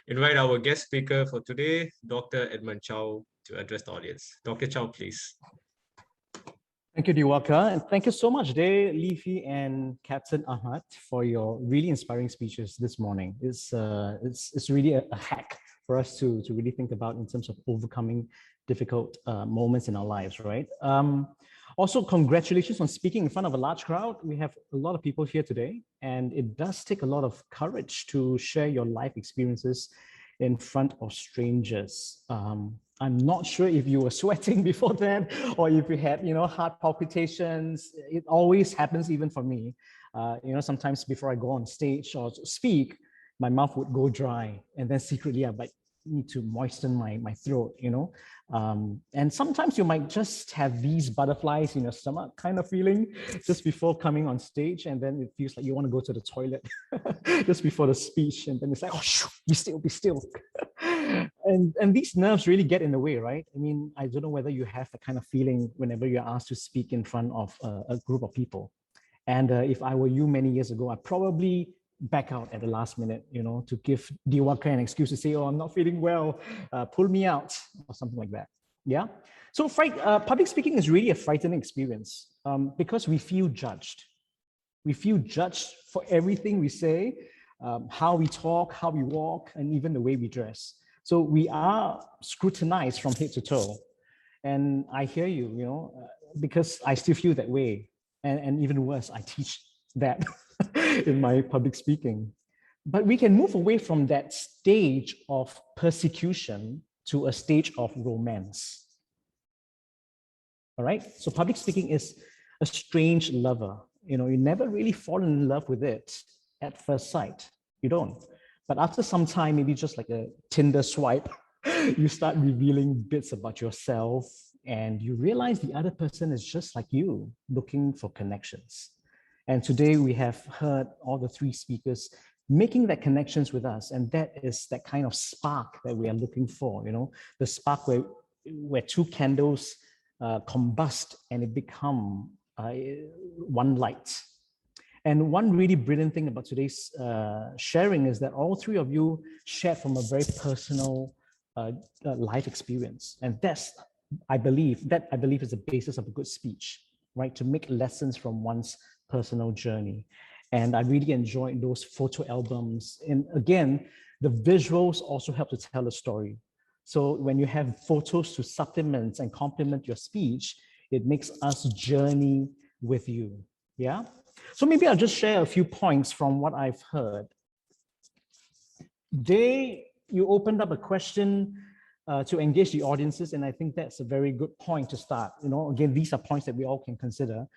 invite our guest speaker for today, Dr. Edmund Chow, to address the audience. Dr. Chow, please. Thank you, Diwakar, and thank you so much, Day, Leafy, and Captain Ahmad for your really inspiring speeches this morning. It's really a hack for us to really think about in terms of overcoming difficult moments in our lives, right? Also, congratulations on speaking in front of a large crowd. We have a lot of people here today, and it does take a lot of courage to share your life experiences in front of strangers. I'm not sure if you were sweating before that or if you had, heart palpitations. It always happens even for me. Sometimes before I go on stage or speak, my mouth would go dry, and then secretly I might need to moisten my throat, and sometimes you might just have these butterflies in your stomach kind of feeling just before coming on stage, and then it feels like you want to go to the toilet just before the speech, and then it's like, oh, be still. And these nerves really get in the way, right? I mean, I don't know whether you have that kind of feeling whenever you're asked to speak in front of a group of people. And if I were you many years ago, I probably back out at the last minute, to give Diwakar an excuse to say, oh, I'm not feeling well, pull me out, or something like that. Yeah. So public speaking is really a frightening experience because we feel judged. We feel judged for everything we say, how we talk, how we walk, and even the way we dress. So we are scrutinized from head to toe. And I hear you, because I still feel that way. And even worse, I teach that in my public speaking. But we can move away from that stage of persecution to a stage of romance. All right, so public speaking is a strange lover. You never really fall in love with it at first sight. You don't. But after some time, maybe just like a Tinder swipe, you start revealing bits about yourself, and you realize the other person is just like you, looking for connections. And today we have heard all the three speakers making that connections with us. And that is that kind of spark that we are looking for, the spark where two candles combust and it become one light. And one really brilliant thing about today's sharing is that all three of you shared from a very personal life experience. And I believe is the basis of a good speech, right? To make lessons from one's personal journey. And I really enjoyed those photo albums. And again, the visuals also help to tell a story. So when you have photos to supplement and complement your speech, it makes us journey with you. Yeah. So maybe I'll just share a few points from what I've heard. You opened up a question to engage the audiences, and I think that's a very good point to start. Again, these are points that we all can consider.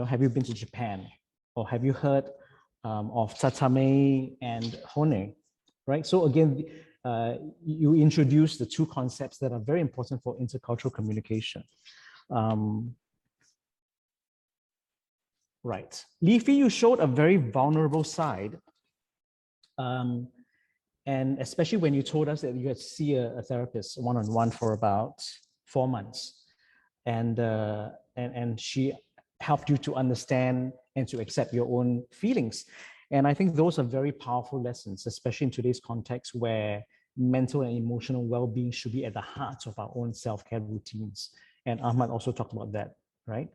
Have you been to Japan, or have you heard of tatame and hone, right? So again, you introduce the two concepts that are very important for intercultural communication. Right. Leafy, you showed a very vulnerable side. And especially when you told us that you had to see a therapist one-on-one for about 4 months. And she helped you to understand and to accept your own feelings. And I think those are very powerful lessons, especially in today's context where mental and emotional well-being should be at the heart of our own self-care routines. And Ahmad also talked about that, right?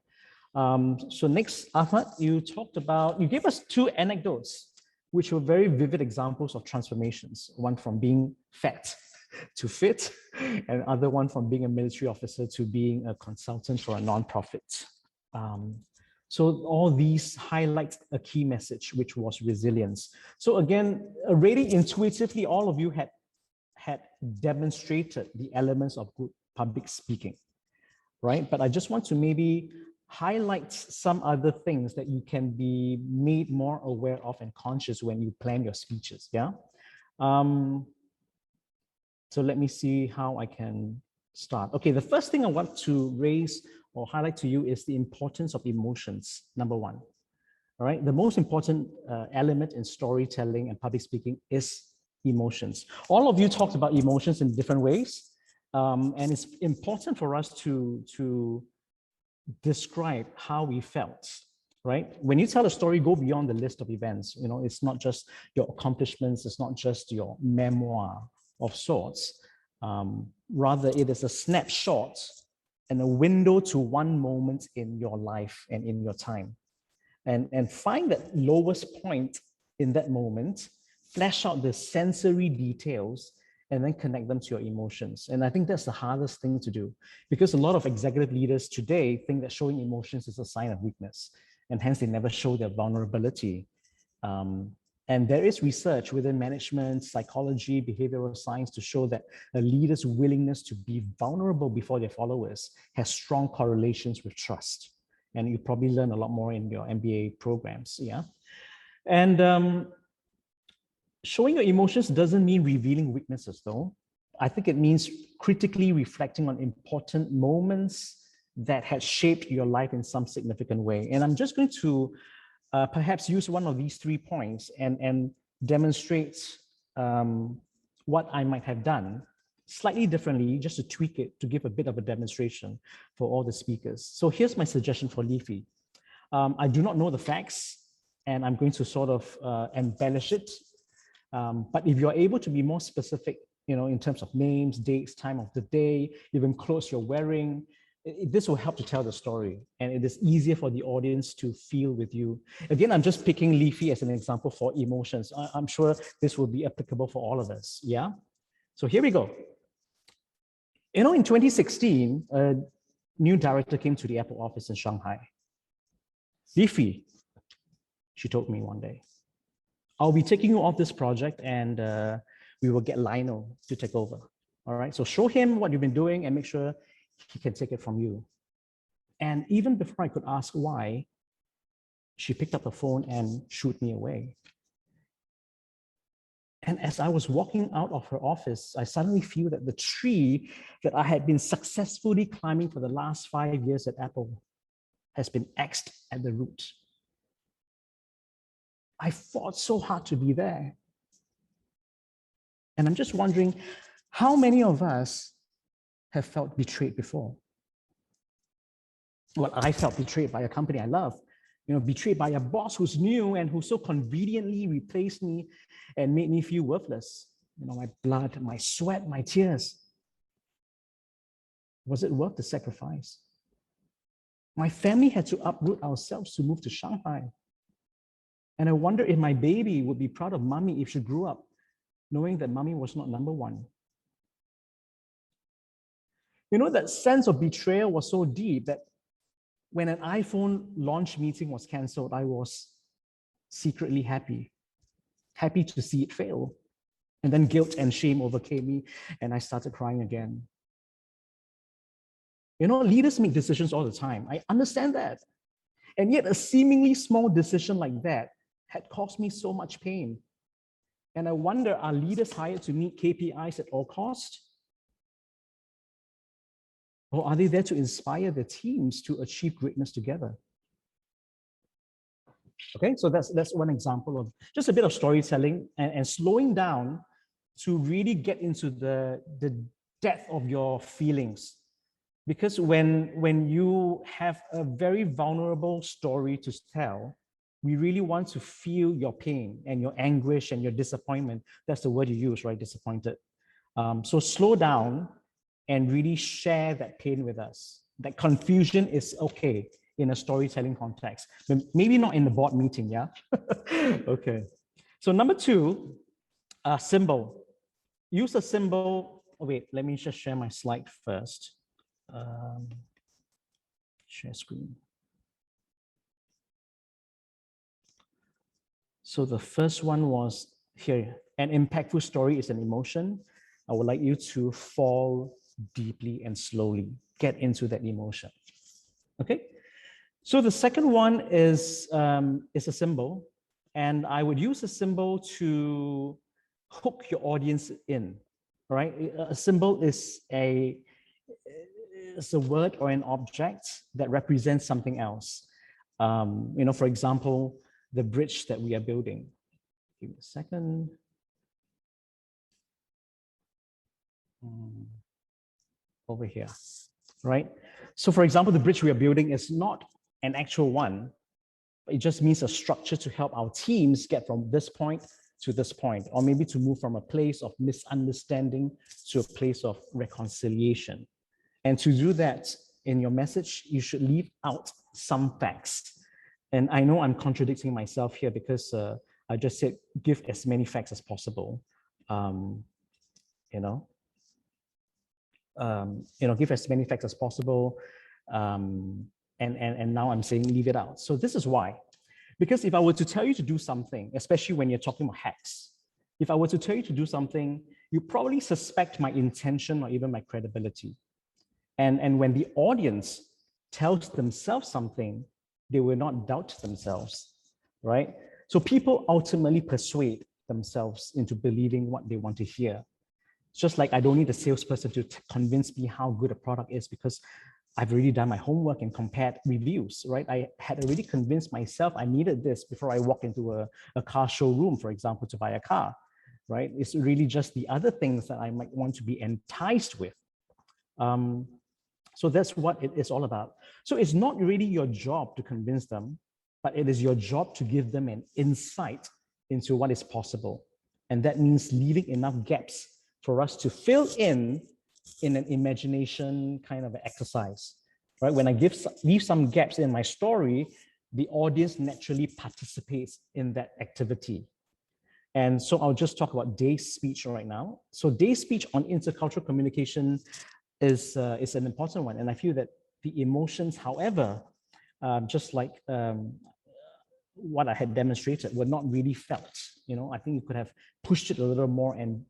So next, Ahmad, you gave us two anecdotes, which were very vivid examples of transformations. One from being fat to fit, and other one from being a military officer to being a consultant for a nonprofit. So all these highlight a key message, which was resilience. So again, already intuitively, all of you had demonstrated the elements of good public speaking, right? But I just want to maybe highlight some other things that you can be made more aware of and conscious when you plan your speeches, yeah? So let me see how I can start. Okay, the first thing I want to raise or highlight to you is the importance of emotions, number one. All right, the most important element in storytelling and public speaking is emotions. All of you talked about emotions in different ways, and it's important for us to describe how we felt, right? When you tell a story, go beyond the list of events. You know, it's not just your accomplishments, it's not just your memoir of sorts. Rather, it is a snapshot and a window to one moment in your life and in your time. And find that lowest point in that moment, flesh out the sensory details, and then connect them to your emotions. And I think that's the hardest thing to do, because a lot of executive leaders today think that showing emotions is a sign of weakness, and hence they never show their vulnerability. And there is research within management, psychology, behavioral science to show that a leader's willingness to be vulnerable before their followers has strong correlations with trust. And you probably learn a lot more in your MBA programs, yeah? And showing your emotions doesn't mean revealing weaknesses, though. I think it means critically reflecting on important moments that had shaped your life in some significant way. And I'm just going to perhaps use one of these 3 points and demonstrate what I might have done slightly differently, just to tweak it, to give a bit of a demonstration for all the speakers. So here's my suggestion for Leafy. I do not know the facts, and I'm going to sort of embellish it. But if you're able to be more specific, you know, in terms of names, dates, time of the day, even clothes you're wearing, this will help to tell the story, and it is easier for the audience to feel with you. Again, I'm just picking Leafy as an example for emotions. I'm sure this will be applicable for all of us, yeah? So here we go. You know, in 2016, a new director came to the Apple office in Shanghai. Leafy, she told me one day, I'll be taking you off this project, and we will get Lionel to take over. All right, so show him what you've been doing and make sure he can take it from you. And even before I could ask why, she picked up the phone and shooed me away. And as I was walking out of her office, I suddenly feel that the tree that I had been successfully climbing for the last 5 years at Apple has been axed at the root. I fought so hard to be there. And I'm just wondering, how many of us have felt betrayed before? Well, I felt betrayed by a company I love, you know, betrayed by a boss who's new and who so conveniently replaced me and made me feel worthless. You know, my blood, my sweat, my tears. Was it worth the sacrifice? My family had to uproot ourselves to move to Shanghai. And I wonder if my baby would be proud of mommy if she grew up knowing that mommy was not number one. You know, that sense of betrayal was so deep that when an iPhone launch meeting was canceled, I was secretly happy to see it fail. And then guilt and shame overcame me, and I started crying again. You know, leaders make decisions all the time. I understand that. And yet a seemingly small decision like that had caused me so much pain. And I wonder, are leaders hired to meet KPIs at all costs? Or are they there to inspire their teams to achieve greatness together? Okay, so that's one example of just a bit of storytelling and slowing down to really get into the depth of your feelings. Because when you have a very vulnerable story to tell, we really want to feel your pain and your anguish and your disappointment. That's the word you use, right? Disappointed. So slow down and really share that pain with us. That confusion is okay in a storytelling context, but maybe not in the board meeting, yeah? Okay. So number 2, symbol. Use a symbol. Oh, wait, let me just share my slide first. Share screen. So the first one was here. An impactful story is an emotion. I would like you to fall deeply and slowly get into that emotion. Okay. So the second one is a symbol, and I would use a symbol to hook your audience in. Right. A symbol is a word or an object that represents something else. You know, for example, the bridge that we are building. Give me a second. Over here, right? So for example, the bridge we are building is not an actual one, It just means a structure to help our teams get from this point to this point, or maybe to move from a place of misunderstanding to a place of reconciliation. And to do that in your message, you should leave out some facts. And I know I'm contradicting myself here because I just said give as many facts as possible. You know, give as many facts as possible. And now I'm saying leave it out. So this is why. Because if I were to tell you to do something, especially when you're talking about hacks, if I were to tell you to do something, you probably suspect my intention or even my credibility. And when the audience tells themselves something, they will not doubt themselves, right? So people ultimately persuade themselves into believing what they want to hear. It's just like I don't need a salesperson to convince me how good a product is because I've already done my homework and compared reviews, right? I had already convinced myself I needed this before I walk into a car showroom, for example, to buy a car, right? It's really just the other things that I might want to be enticed with. So that's what it is all about. So it's not really your job to convince them, but it is your job to give them an insight into what is possible. And that means leaving enough gaps for us to fill in an imagination kind of exercise, right? When I leave some gaps in my story, the audience naturally participates in that activity. And so I'll just talk about Day's speech right now. So Day's speech on intercultural communication is an important one. And I feel that the emotions, however, just like what I had demonstrated, were not really felt. I think you could have pushed it a little more and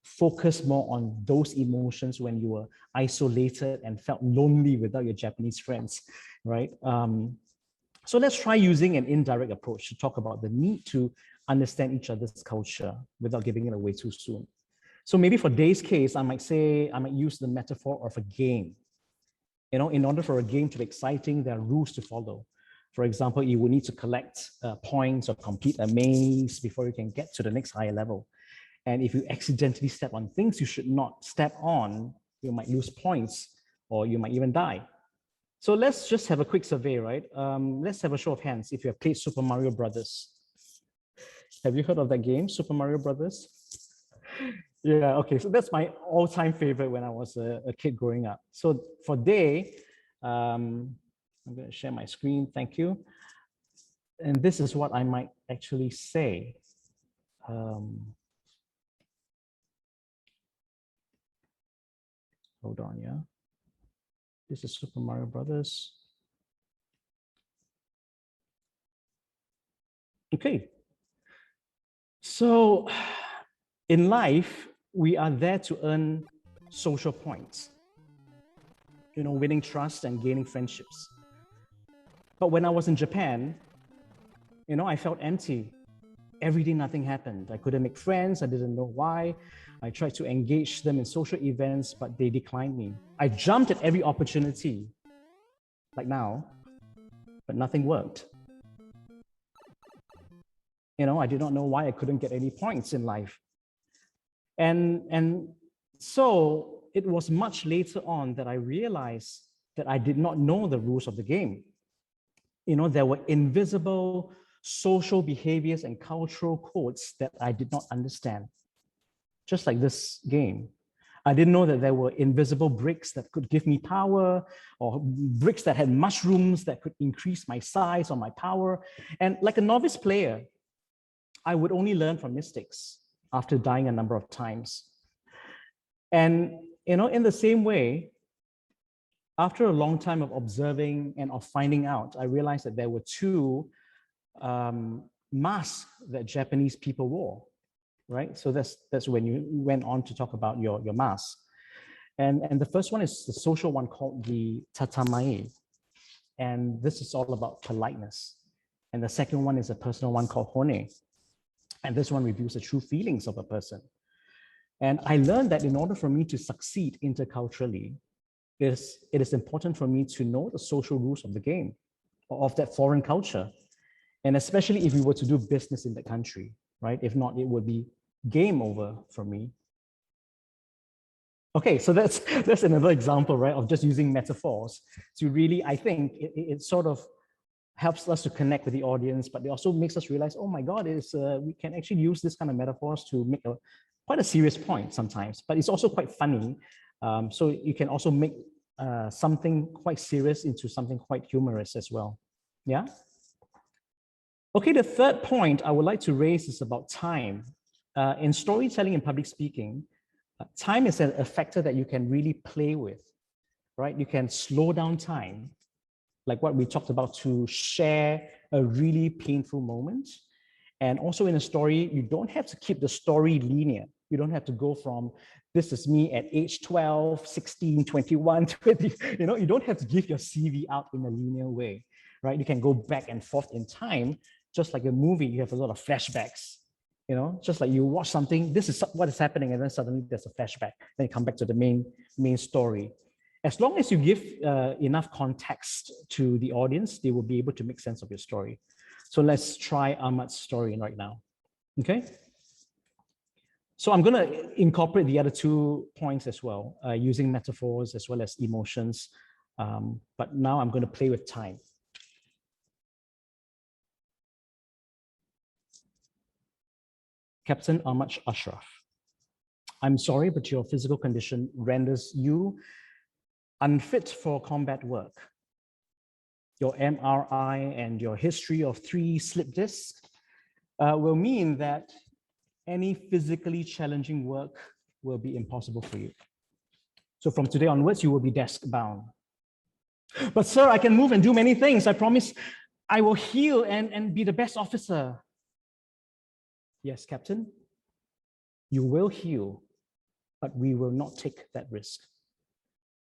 focus more on those emotions when you were isolated and felt lonely without your Japanese friends, right? So let's try using an indirect approach to talk about the need to understand each other's culture without giving it away too soon. So maybe for Day's case, I might use the metaphor of a game. In order for a game to be exciting, there are rules to follow. For example, you will need to collect points or complete a maze before you can get to the next higher level. And if you accidentally step on things you should not step on, you might lose points or you might even die. So let's just have a quick survey, right? Let's have a show of hands if you have played Super Mario Brothers. Have you heard of that game, Super Mario Brothers? Yeah, okay, so that's my all-time favorite when I was a kid growing up. So for Day, I'm going to share my screen, thank you. And this is what I might actually say. Hold on, yeah. This is Super Mario Brothers. Okay. So in life, we are there to earn social points, winning trust and gaining friendships. But when I was in Japan, I felt empty. Every day, nothing happened. I couldn't make friends. I didn't know why. I tried to engage them in social events, but they declined me. I jumped at every opportunity, like now, but nothing worked. I did not know why I couldn't get any points in life. And so it was much later on that I realized that I did not know the rules of the game. There were invisible social behaviors and cultural codes that I did not understand. Just like this game. I didn't know that there were invisible bricks that could give me power, or bricks that had mushrooms that could increase my size or my power. And like a novice player, I would only learn from mistakes after dying a number of times. And in the same way, after a long time of observing and of finding out, I realized that there were two masks that Japanese people wore, right? So that's when you went on to talk about your mask. And the first one is the social one called the tatamae. And this is all about politeness. And the second one is a personal one called hone. And this one reveals the true feelings of a person. And I learned that in order for me to succeed interculturally, it is important for me to know the social rules of the game, or of that foreign culture. And especially if we were to do business in the country, right? If not, it would be game over for me. Okay, so that's another example, right, of just using metaphors to really, I think, it sort of helps us to connect with the audience, but it also makes us realize, oh my God, we can actually use this kind of metaphors to make quite a serious point sometimes, but it's also quite funny. So you can also make something quite serious into something quite humorous as well. Yeah. Okay, the third point I would like to raise is about time. In storytelling and public speaking, time is a factor that you can really play with, right? You can slow down time, like what we talked about, to share a really painful moment. And also in a story, you don't have to keep the story linear. You don't have to go from, this is me at age 12, 16, 21, 20, you don't have to give your CV out in a linear way, right? You can go back and forth in time, just like a movie, you have a lot of flashbacks, just like you watch something, this is what is happening, and then suddenly there's a flashback, then you come back to the main story. As long as you give enough context to the audience, they will be able to make sense of your story. So let's try Ahmad's story right now, okay? So I'm gonna incorporate the other 2 points as well, using metaphors as well as emotions, but now I'm gonna play with time. Captain Ahmad Ashraf, I'm sorry, but your physical condition renders you unfit for combat work. Your MRI and your history of 3 slip discs will mean that any physically challenging work will be impossible for you. So from today onwards, you will be desk bound. But sir, I can move and do many things. I promise I will heal and be the best officer. Yes, Captain, you will heal, but we will not take that risk.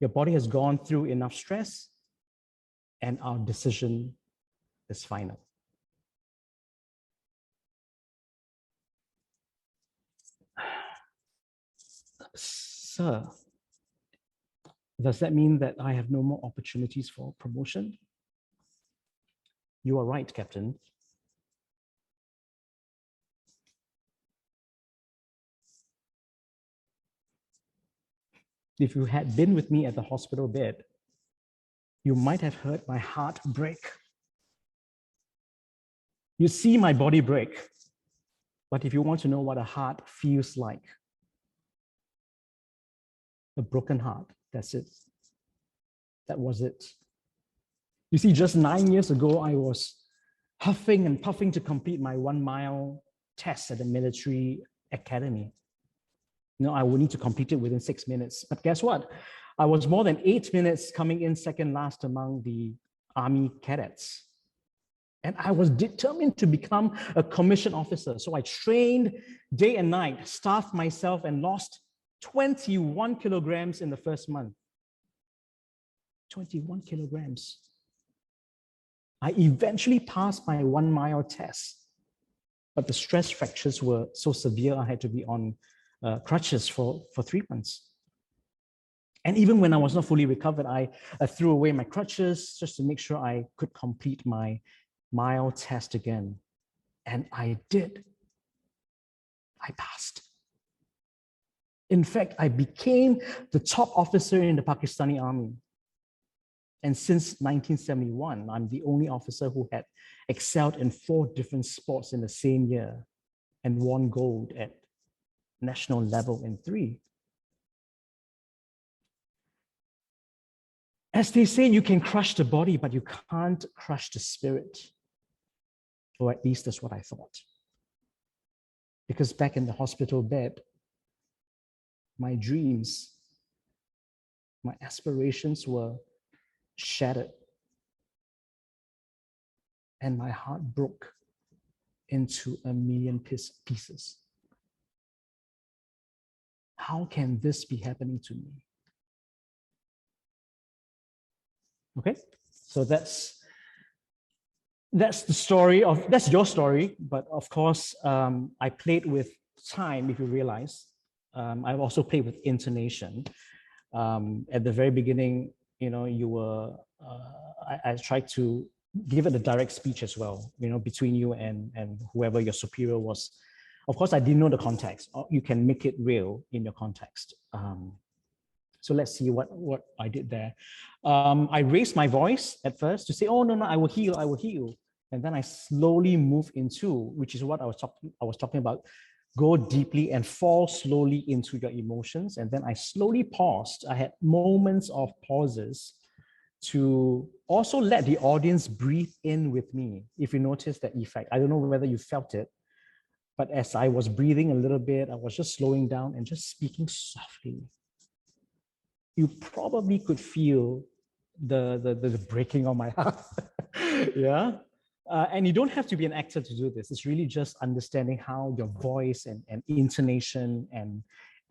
Your body has gone through enough stress, and our decision is final. Sir, does that mean that I have no more opportunities for promotion? You are right, Captain. If you had been with me at the hospital bed, you might have heard my heart break. You see my body break, but if you want to know what a heart feels like, a broken heart, that's it. That was it. You see, just 9 years ago, I was huffing and puffing to complete my 1-mile test at the military academy. I would need to complete it within 6 minutes. But guess what? I was more than 8 minutes coming in second last among the Army cadets. And I was determined to become a commissioned officer. So I trained day and night, starved myself, and lost 21 kilograms in the first month. 21 kilograms. I eventually passed my 1-mile test, but the stress fractures were so severe, I had to be on crutches for 3 months. And even when I was not fully recovered, I threw away my crutches just to make sure I could complete my mile test again. And I did. I passed. In fact, I became the top officer in the Pakistani army. And since 1971, I'm the only officer who had excelled in 4 different sports in the same year and won gold at national level in 3. As they say, you can crush the body, but you can't crush the spirit. Or at least that's what I thought. Because back in the hospital bed, my dreams, my aspirations were shattered. And my heart broke into a million pieces. How can this be happening to me? Okay, so that's the story of, that's your story, but of course, I played with time, if you realize. I've also played with intonation. At the very beginning, you were, I tried to give it a direct speech as well, between you and whoever your superior was. Of course, I didn't know the context. You can make it real in your context. So let's see what I did there. I raised my voice at first to say, oh, no, I will heal, I will heal. And then I slowly move into, which is what I was talking about, go deeply and fall slowly into your emotions. And then I slowly paused. I had moments of pauses to also let the audience breathe in with me. If you notice that effect, I don't know whether you felt it, but as I was breathing a little bit, I was just slowing down and just speaking softly. You probably could feel the breaking of my heart. Yeah. And you don't have to be an actor to do this. It's really just understanding how your voice and intonation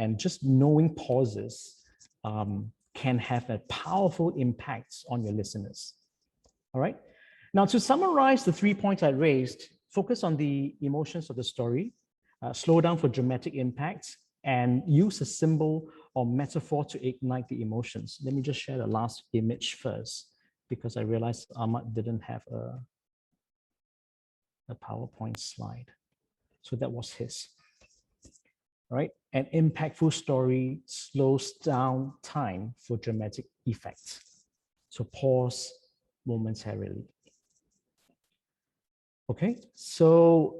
and just knowing pauses can have a powerful impact on your listeners. All right. Now, to summarize the 3 points I raised, focus on the emotions of the story, slow down for dramatic impact, and use a symbol or metaphor to ignite the emotions. Let me just share the last image first, because I realized Ahmad didn't have a PowerPoint slide. So that was his. All right. An impactful story slows down time for dramatic effect. So pause momentarily. Okay, so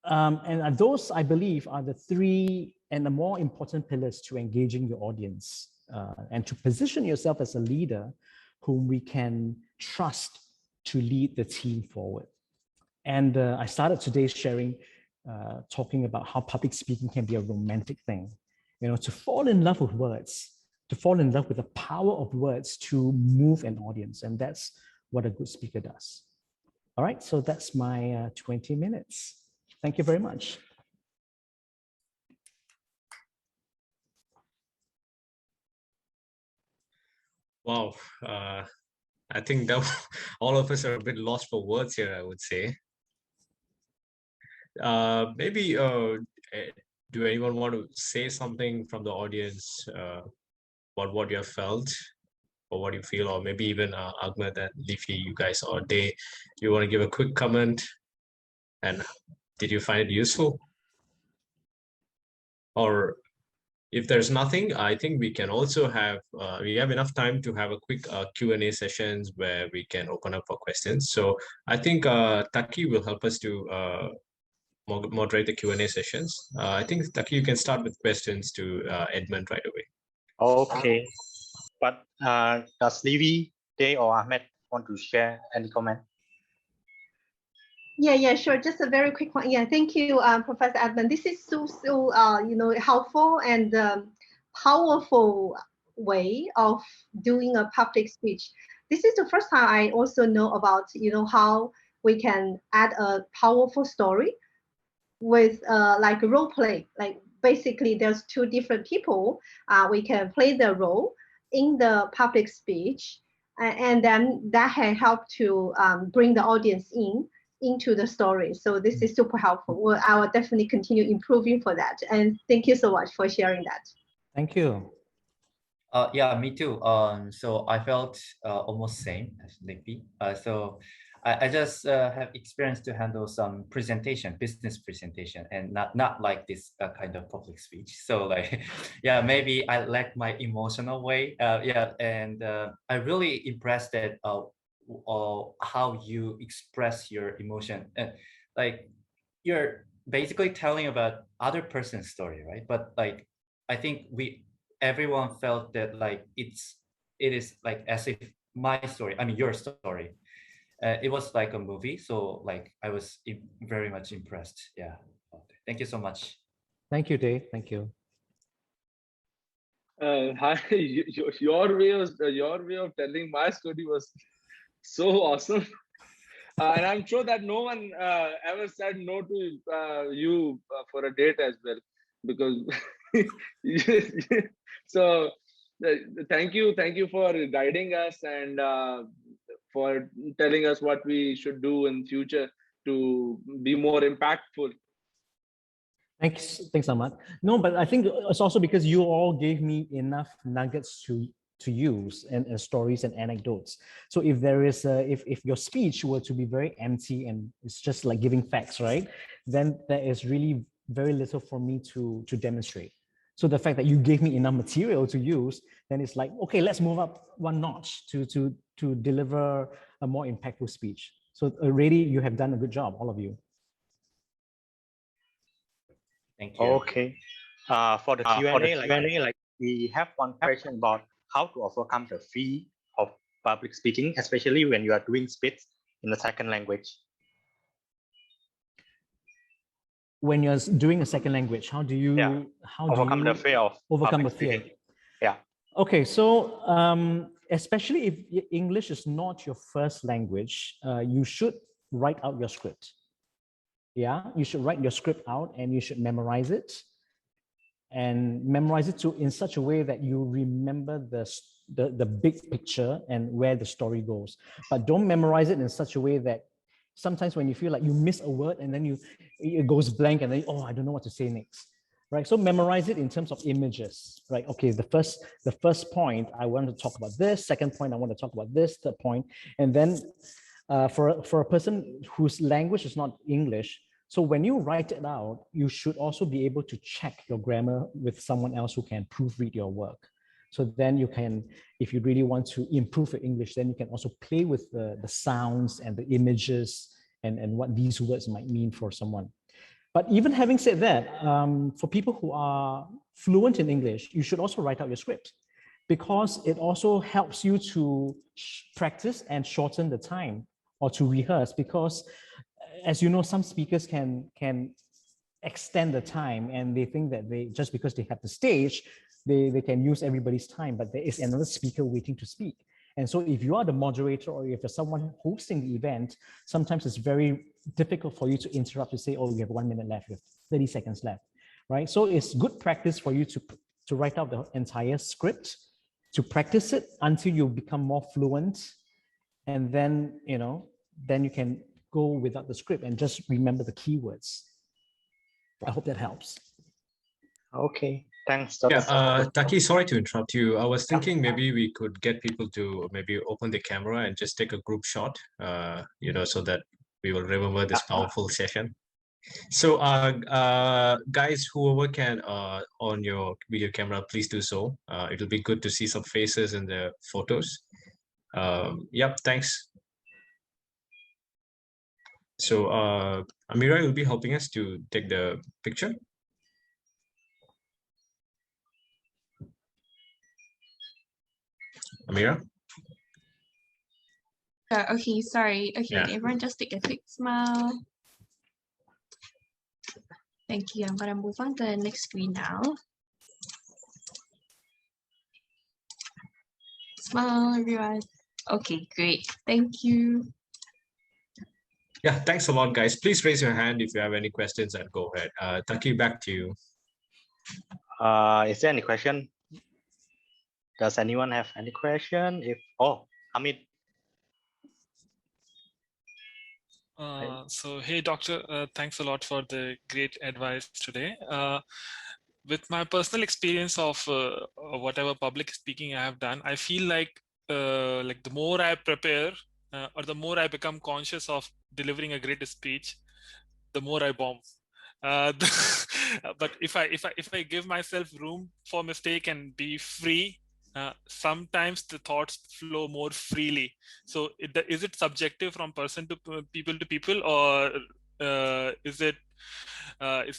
and those, I believe, are the 3 and the more important pillars to engaging your audience and to position yourself as a leader whom we can trust to lead the team forward. And I started today sharing, talking about how public speaking can be a romantic thing, you know, to fall in love with words, to fall in love with the power of words to move an audience. And that's what a good speaker does. All right, so that's my 20 minutes. Thank you very much. Wow. I think that all of us are a bit lost for words here, I would say. Maybe do anyone want to say something from the audience about what you have felt or what you feel, or maybe even Ahmed and Leafy, you guys, or they, you want to give a quick comment? And did you find it useful? Or if there's nothing, I think we can also have, we have enough time to have a quick Q&A sessions where we can open up for questions. So I think Taki will help us to moderate the Q&A sessions. I think, Taki, you can start with questions to Edmund right away. Okay. But does Levi, Day, or Ahmed want to share any comment? Yeah, sure. Just a very quick one. Yeah, thank you, Professor Edmund. This is so helpful and powerful way of doing a public speech. This is the first time I also know about how we can add a powerful story with like role play. Like basically, there's 2 different people. We can play the role in the public speech, and then that can help to bring the audience into the story. So this is super helpful. Well, I will definitely continue improving for that. And thank you so much for sharing that. Thank you. Yeah, me too. So I felt almost same as Lippy. So I just have experience to handle some presentation, business presentation, and not like this kind of public speech. So like, yeah, maybe I lack my emotional way. Yeah, and I really impressed that how you express your emotion, and like you're basically telling about other person's story, right? But like, I think everyone felt that like it is like as if my story, I mean your story. It was like a movie, so like I was very much impressed. Yeah, thank you so much. Thank you, Dave. Thank you. Hi, your way of telling my story was so awesome, and I'm sure that no one ever said no to you for a date as well, because so thank you for guiding us and for telling us what we should do in future to be more impactful. Thanks, Ahmad. No, but I think it's also because you all gave me enough nuggets to use and stories and anecdotes. So if there is if your speech were to be very empty and it's just like giving facts, right, then there is really very little for me to demonstrate. So the fact that you gave me enough material to use, then it's like, okay, let's move up one notch to deliver a more impactful speech. So already you have done a good job, all of you. Thank you. Okay. For the Q&A, like we have one question about how to overcome the fear of public speaking, especially when you are doing speech in a second language. When you're doing a second language, how do you overcome the fear of overcome the public fear? speaking? Yeah. Okay, so especially if English is not your first language, you should write out your script. Yeah, you should write your script out and you should memorize it. And memorize it in such a way that you remember the big picture and where the story goes. But don't memorize it in such a way that sometimes when you feel like you miss a word and then it goes blank and then, oh, I don't know what to say next. Right, so memorize it in terms of images, right? Okay, the first point I want to talk about this, second point I want to talk about this, third point, and then for a person whose language is not English, so when you write it out, you should also be able to check your grammar with someone else who can proofread your work. So then you can, if you really want to improve your English, then you can also play with the sounds and the images and what these words might mean for someone. But even having said that, for people who are fluent in English, you should also write out your script because it also helps you to practice and shorten the time or to rehearse because as you know, some speakers can extend the time and they think that they just because they have the stage, they can use everybody's time, but there is another speaker waiting to speak. And so if you are the moderator or if you're someone hosting the event, sometimes it's very difficult for you to interrupt to say, oh, you have 1 minute left, you have 30 seconds left, right? So it's good practice for you to write out the entire script, to practice it until you become more fluent. And then, then you can go without the script and just remember the keywords. I hope that helps. Okay, thanks. Yeah, Taki, sorry to interrupt you. I was thinking maybe we could get people to maybe open the camera and just take a group shot, so that we will remember this powerful session. So, guys, whoever can on your video camera, please do so. It'll be good to see some faces in the photos. Yep, thanks. So, Amira will be helping us to take the picture. Amira? Okay, sorry. Okay, Yeah. everyone just take a quick smile. Thank you. I'm gonna move on to the next screen now. Smile, everyone. Okay, great. Thank you. Yeah, thanks a lot, guys. Please raise your hand if you have any questions and go ahead. Taki, back to you. Is there any question? Does anyone have any question? Amit. So, hey, Doctor, thanks a lot for the great advice today. With my personal experience of whatever public speaking I have done, I feel like the more I prepare or the more I become conscious of delivering a great speech, the more I bomb. But if I give myself room for mistake and be free, sometimes the thoughts flow more freely. So is it subjective from person to people, or is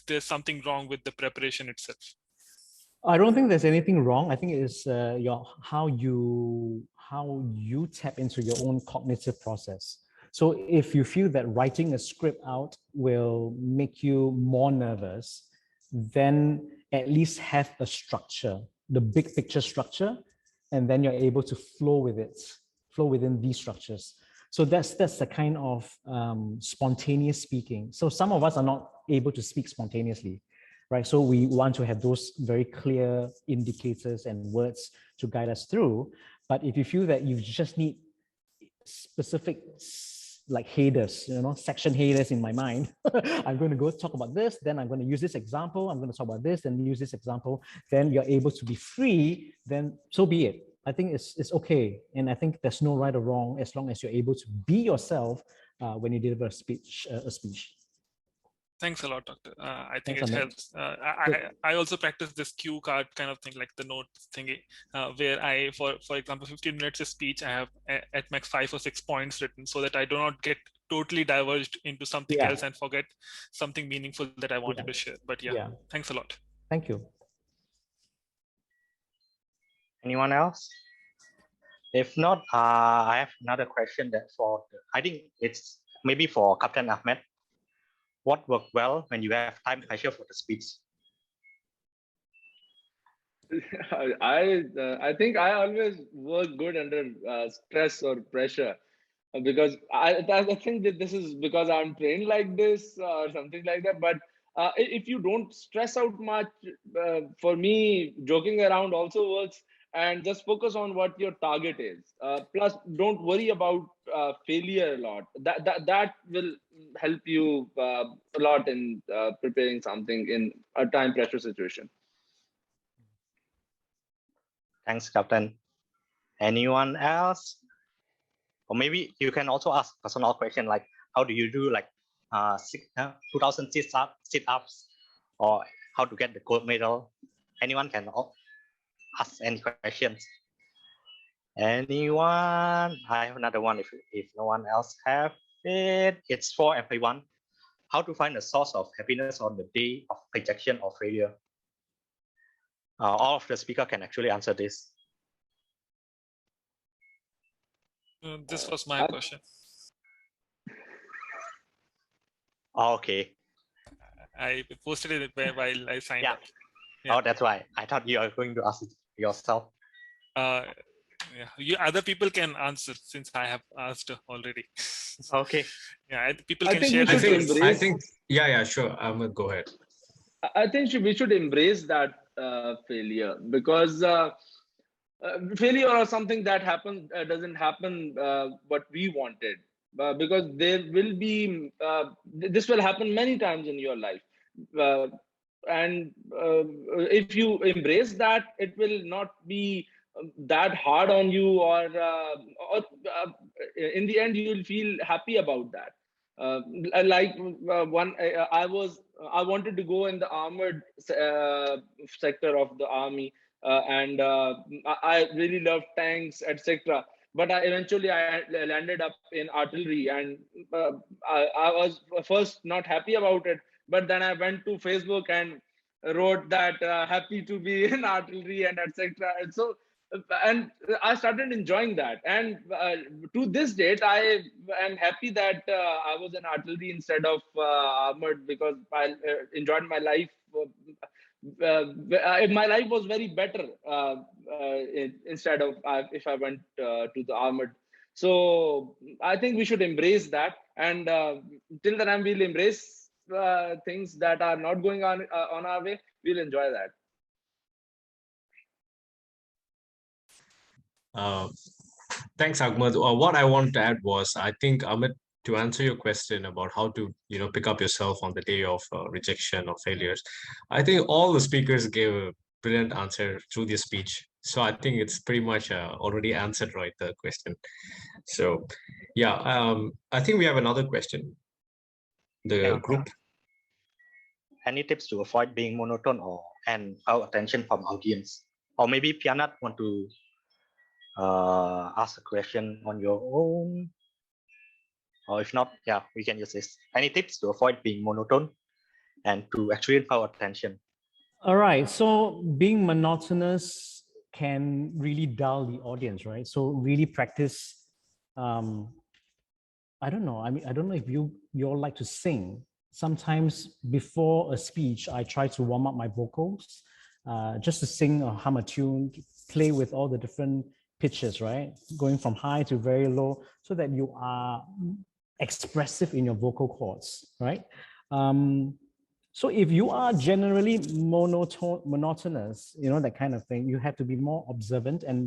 there something wrong with the preparation itself? I don't think there's anything wrong. I think it's how you tap into your own cognitive process. So if you feel that writing a script out will make you more nervous, then at least have a structure, the big picture structure, and then you're able to flow within these structures. So that's the kind of spontaneous speaking. So some of us are not able to speak spontaneously, right? So we want to have those very clear indicators and words to guide us through. But if you feel that you just need specific like headers, section headers in my mind, I'm going to go talk about this, then I'm going to use this example, I'm going to talk about this, then use this example, then you're able to be free, then so be it. I think it's okay. And I think there's no right or wrong as long as you're able to be yourself when you deliver a speech. Thanks a lot, Doctor. I think Thanks, it Amit. helps. I also practice this cue card kind of thing, like the note thingy, where I, for example, 15 minutes of speech, I have at max 5 or 6 points written so that I do not get totally diverged into something else and forget something meaningful that I wanted to share. But yeah, thanks a lot. Thank you. Anyone else? If not, I have another question that I think it's maybe for Captain Ahmed. What worked well when you have time pressure for the speech? I think I always work good under stress or pressure, because I think that this is because I'm trained like this or something like that. But if you don't stress out much, for me, joking around also works, and just focus on what your target is. Plus, don't worry about failure a lot. That will help you a lot in preparing something in a time pressure situation. Thanks, Captain. Anyone else? Or maybe you can also ask personal question like, how do you do like 2,000 sit-ups, or how to get the gold medal? Anyone can ask any questions. Anyone? I have another one if no one else have it. It's for everyone. How to find a source of happiness on the day of rejection or failure? All of the speaker can actually answer this. This was my question. Okay. I posted it while I signed up. Yeah. Oh, that's why. I thought you are going to ask it yourself. Yeah, other people can answer since I have asked already. Okay. Yeah, people can share. I think. Yeah, sure. I'm gonna go ahead. I think we should embrace that failure, because failure or something that happens doesn't happen what we wanted, because there will be this will happen many times in your life, and if you embrace that, it will not be that hard on you, or in the end you will feel happy about that. Like I wanted to go in the armored sector of the army, and I really love tanks, etc. But I landed up in artillery, and I was first not happy about it. But then I went to Facebook and wrote that happy to be in artillery and etc. And I started enjoying that, and to this date, I am happy that I was in artillery instead of armored, because I enjoyed my life. My life was very better instead of if I went to the armored. So I think we should embrace that, and till the time we'll embrace things that are not going on our way, we'll enjoy that. Thanks, Ahmed. What I want to add was, I think, Ahmed, to answer your question about how to, pick up yourself on the day of rejection or failures, I think all the speakers gave a brilliant answer through their speech. So I think it's pretty much already answered, right, the question. So, yeah, I think we have another question. The group. Any tips to avoid being monotone and our attention from audience? Or maybe Pianat want to ask a question on your own, or if not, yeah, we can use this. Any tips to avoid being monotone and to actually our attention? All right, so being monotonous can really dull the audience, right? So really practice. I don't know. I mean, I don't know if you all like to sing. Sometimes before a speech, I try to warm up my vocals, just to sing or hum a tune, play with all the different pitches, right? Going from high to very low, so that you are expressive in your vocal cords, right? So if you are generally monotonous, that kind of thing, you have to be more observant, and